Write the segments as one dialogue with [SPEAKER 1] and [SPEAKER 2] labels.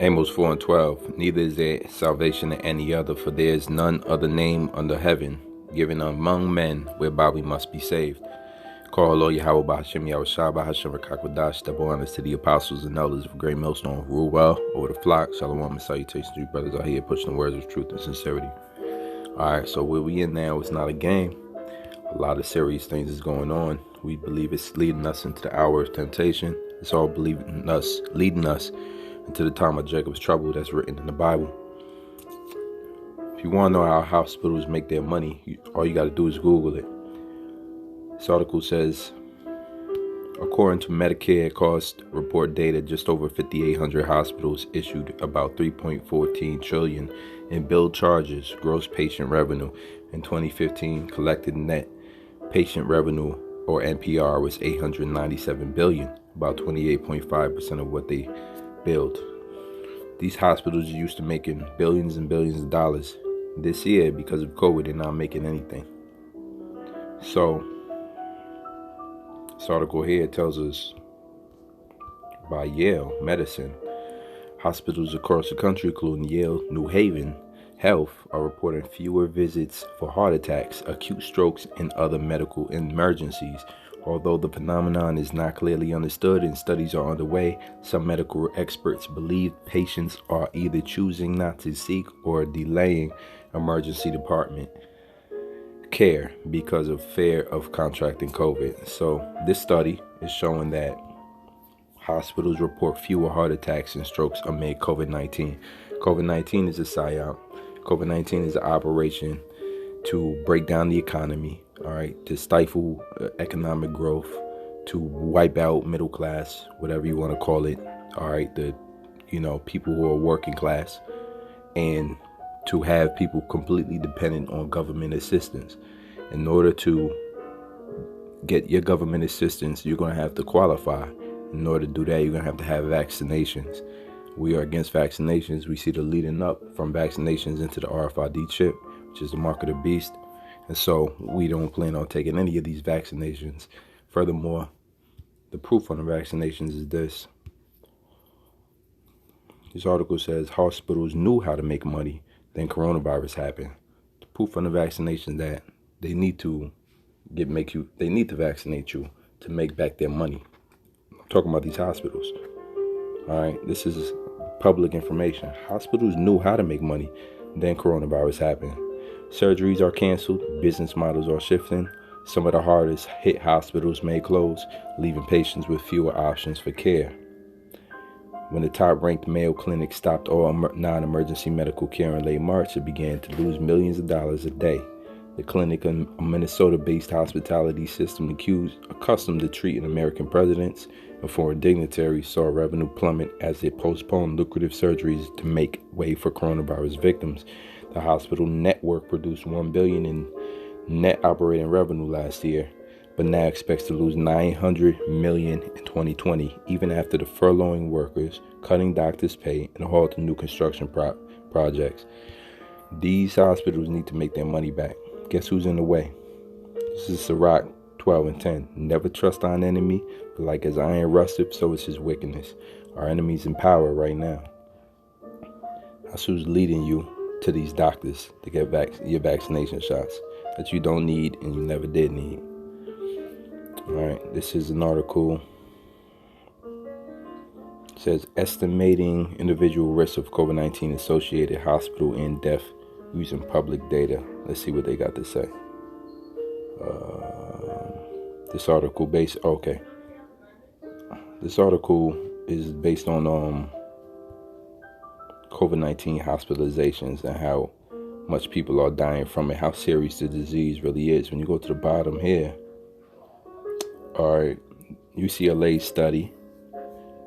[SPEAKER 1] Amos 4 and 12. Neither is there salvation in any other, for there is none other name under heaven given among men whereby we must be saved. Call Lord 𝐀𝐍𝐓𝐈-𝐌𝐀𝐗𝐄𝑑𝐒. Double honors to the apostles and elders of Great Millstone who rule well over the flock. Shalom and salutations to you brothers out here pushing the words of truth and sincerity. Alright, so where we in now is not a game. A lot of serious things is going on. We believe it's leading us into the hour of temptation. It's all leading us into the time of Jacob's trouble that's written in the Bible. If you want to know how hospitals make their money, all you got to do is Google it. This article says, according to Medicare cost report data, just over 5,800 hospitals issued about $3.14 trillion in billed charges, gross patient revenue. In 2015, collected net patient revenue, or NPR, was $897 billion, about 28.5% of what they billed. These hospitals are used to making billions and billions of dollars. This year, because of COVID, they're not making anything. So, this article here tells us by Yale Medicine, hospitals across the country, including Yale New Haven Health, are reporting fewer visits for heart attacks, acute strokes, and other medical emergencies. Although the phenomenon is not clearly understood and studies are underway, some medical experts believe patients are either choosing not to seek or delaying emergency department care because of fear of contracting COVID. So this study is showing that hospitals report fewer heart attacks and strokes amid COVID-19. COVID-19 is a psyop. COVID-19 is an operation to break down the economy, all right, to stifle economic growth, to wipe out middle class, whatever you want to call it, all right, people who are working class, and to have people completely dependent on government assistance. In order to get your government assistance, you're going to have to qualify. In order to do that, you're going to have vaccinations. We are against vaccinations. We see the leading up from vaccinations into the RFID chip, which is the mark of the beast. And so we don't plan on taking any of these vaccinations. Furthermore, the proof on the vaccinations is this. This article says hospitals knew how to make money, then coronavirus happened. The proof on the vaccination that they need to vaccinate you to make back their money. I'm talking about these hospitals. All right, this is public information. Hospitals knew how to make money, then coronavirus happened. Surgeries are canceled, business models are shifting. Some of the hardest hit hospitals may close, leaving patients with fewer options for care. When the top-ranked Mayo Clinic stopped all non-emergency medical care in late March, it began to lose millions of dollars a day. The clinic, a Minnesota-based hospitality system accustomed to treating American presidents and foreign dignitaries, saw revenue plummet as it postponed lucrative surgeries to make way for coronavirus victims. The hospital network produced $1 billion in net operating revenue last year, but now expects to lose $900 million in 2020, even after the furloughing workers, cutting doctors' pay, and halting new construction projects. These hospitals need to make their money back. Guess who's in the way? This is Sirach 12 and 10. Never trust thine enemy, but like as iron rusteth, so is his wickedness. Our enemy's in power right now. That's who's leading you to these doctors to get your vaccination shots that you don't need and you never did need. Alright, this is an article. It says estimating individual risks of COVID-19 associated hospital and death using public data. Let's see what they got to say. This article is based on COVID-19 hospitalizations and how much people are dying from it, how serious the disease really is. When you go to the bottom here, all right, UCLA study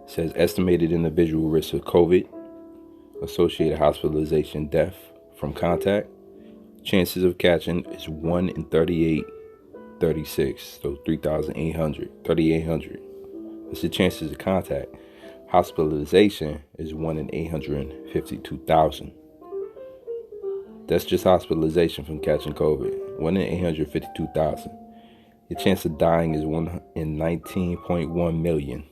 [SPEAKER 1] says estimated individual risk of COVID, associated hospitalization, death from contact. Chances of catching is 1 in 3836, so 3,800. That's the chances of contact. Hospitalization is 1 in 852,000. That's just hospitalization from catching COVID. 1 in 852,000. Your chance of dying is 1 in 19.1 million.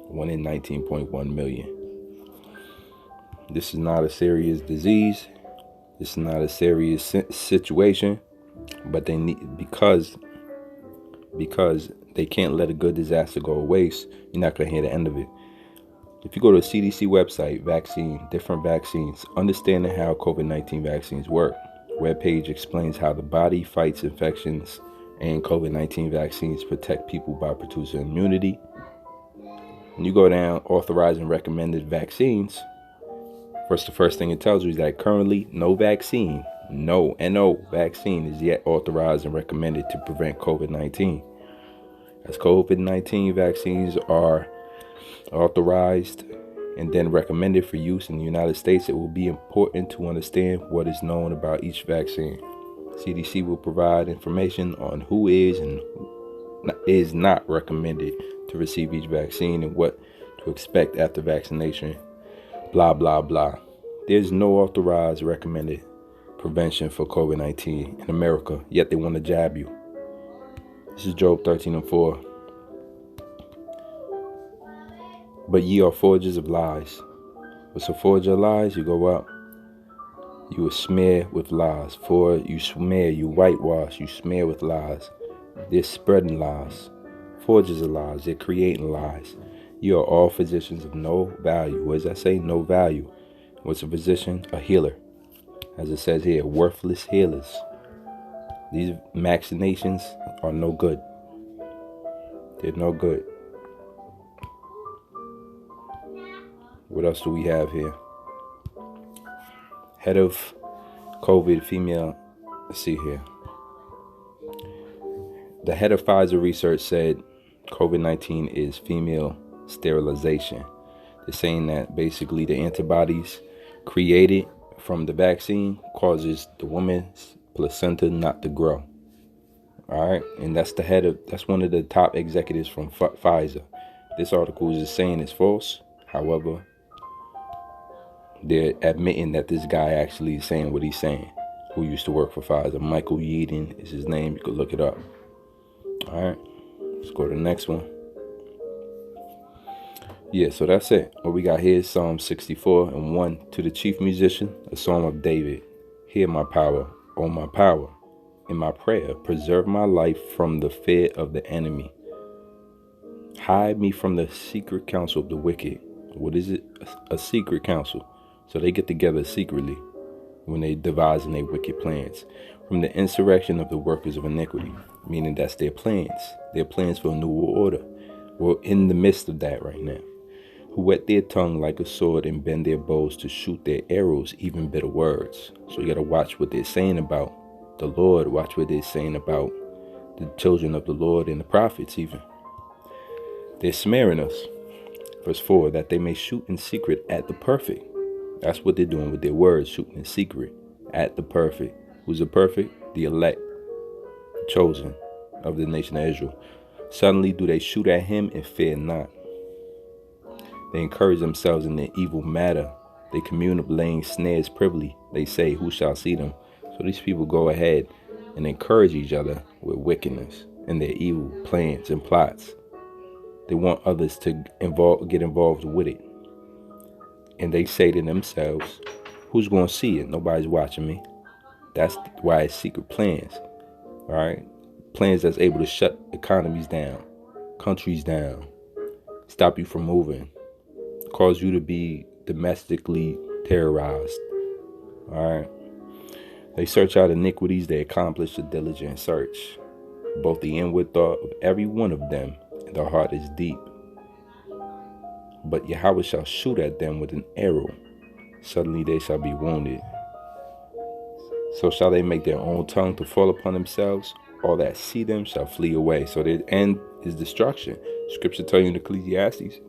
[SPEAKER 1] 1 in 19.1 million. This is not a serious disease. This is not a serious situation. But they need, because they can't let a good disaster go to waste, you're not going to hear the end of it. If you go to the CDC website, different vaccines, understanding how COVID-19 vaccines work, webpage explains how the body fights infections and COVID-19 vaccines protect people by producing immunity. When you go down, authorized and recommended vaccines, the first thing it tells you is that currently no vaccine is yet authorized and recommended to prevent COVID-19. As COVID-19 vaccines are authorized and then recommended for use in the United States, it will be important to understand what is known about each vaccine. CDC will provide information on who is and is not recommended to receive each vaccine and what to expect after vaccination. Blah, blah, blah. There's no authorized recommended prevention for COVID-19 in America, yet they want to jab you. This is Job 13:4. But ye are forgers of lies. What's a forger of lies? You go up, you will smear with lies. For you smear, you whitewash, you smear with lies. They're spreading lies. Forgers of lies. They're creating lies. You are all physicians of no value. What does that say? No value. What's a physician? A healer. As it says here, worthless healers. These vaccinations are no good. They're no good. What else do we have here? Head of COVID female. Let's see here. The head of Pfizer research said COVID-19 is female sterilization. They're saying that basically the antibodies created from the vaccine causes the woman's placenta not to grow. All right, and that's one of the top executives from Pfizer. This article is saying it's false. However, they're admitting that this guy actually is saying what he's saying, who used to work for Pfizer. Michael Yeadon is his name. You could look it up. All right, let's go to the next one. Yeah, so that's it. What we got here is Psalm 64:1. To the chief musician, a psalm of David. Hear my power, O my power. In my prayer, preserve my life from the fear of the enemy. Hide me from the secret counsel of the wicked. What is it? A secret counsel. So they get together secretly when they devising their wicked plans. From the insurrection of the workers of iniquity, meaning that's their plans for a new world order. We're in the midst of that right now. Who wet their tongue like a sword and bend their bows to shoot their arrows, even bitter words. So you got to watch what they're saying about the Lord. Watch what they're saying about the children of the Lord and the prophets even. They're smearing us. Verse 4, that they may shoot in secret at the perfect. That's what they're doing with their words, shooting in secret at the perfect. Who's the perfect? The elect, the chosen of the nation of Israel. Suddenly do they shoot at him and fear not. They encourage themselves in their evil matter. They commune of laying snares privily. They say, who shall see them? So these people go ahead and encourage each other with wickedness and their evil plans and plots. They want others to get involved with it. And they say to themselves, who's going to see it? Nobody's watching me. That's why it's secret plans. All right? Plans that's able to shut economies down, countries down, stop you from moving, cause you to be domestically terrorized. All right? They search out iniquities. They accomplish a diligent search. Both the inward thought of every one of them and the heart is deep. But Yahweh shall shoot at them with an arrow. Suddenly they shall be wounded. So shall they make their own tongue to fall upon themselves. All that see them shall flee away. So the end is destruction. Scripture tells you in Ecclesiastes,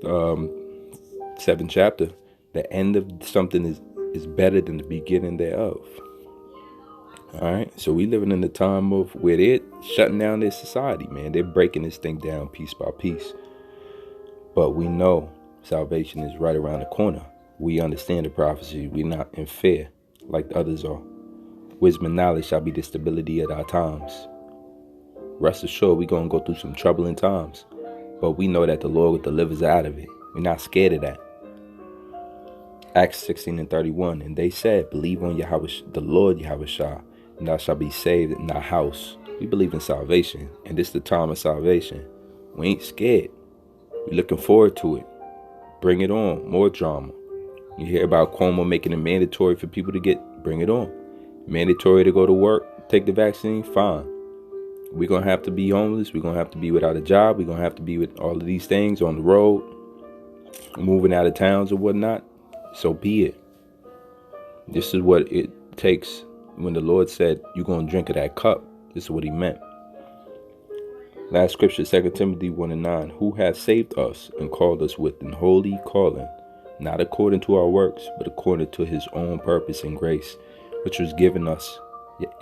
[SPEAKER 1] 7th chapter, the end of something is better than the beginning thereof. All right. So we living in the time of where they're shutting down their society, man. They're breaking this thing down piece by piece. But we know salvation is right around the corner. We understand the prophecy. We're not in fear like the others are. Wisdom and knowledge shall be the stability at our times. Rest assured, we're going to go through some troubling times. But we know that the Lord will deliver us out of it. We're not scared of that. Acts 16:31. And they said, believe on Yahweh, the Lord Yahweh, and thou shalt be saved in thy house. We believe in salvation, and this is the time of salvation. We ain't scared. We're looking forward to it. Bring it on. More drama. You hear about Cuomo making it mandatory for people to bring it on. Mandatory to go to work, take the vaccine, fine. We're going to have to be homeless. We're going to have to be without a job. We're going to have to be with all of these things on the road, moving out of towns or whatnot. So be it. This is what it takes. When the Lord said, you're going to drink of that cup, this is what he meant. Last scripture, 2 Timothy 1:9. Who hath saved us and called us with an holy calling, not according to our works, but according to his own purpose and grace, which was given us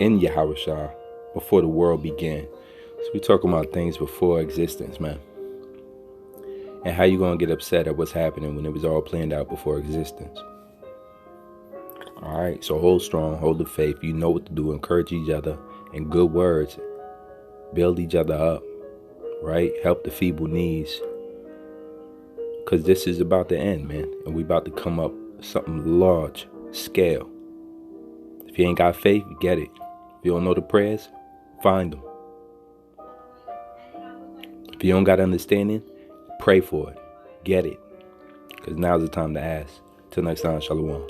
[SPEAKER 1] in Yahweh before the world began. So we're talking about things before existence, man. And how you going to get upset at what's happening when it was all planned out before existence? All right, so hold strong, hold the faith. You know what to do. Encourage each other in good words. Build each other up, right? Help the feeble knees. Because this is about to end, man. And we about to come up with something large scale. If you ain't got faith, get it. If you don't know the prayers, find them. If you don't got understanding, pray for it. Get it. Because now's the time to ask. Till next time, shalom.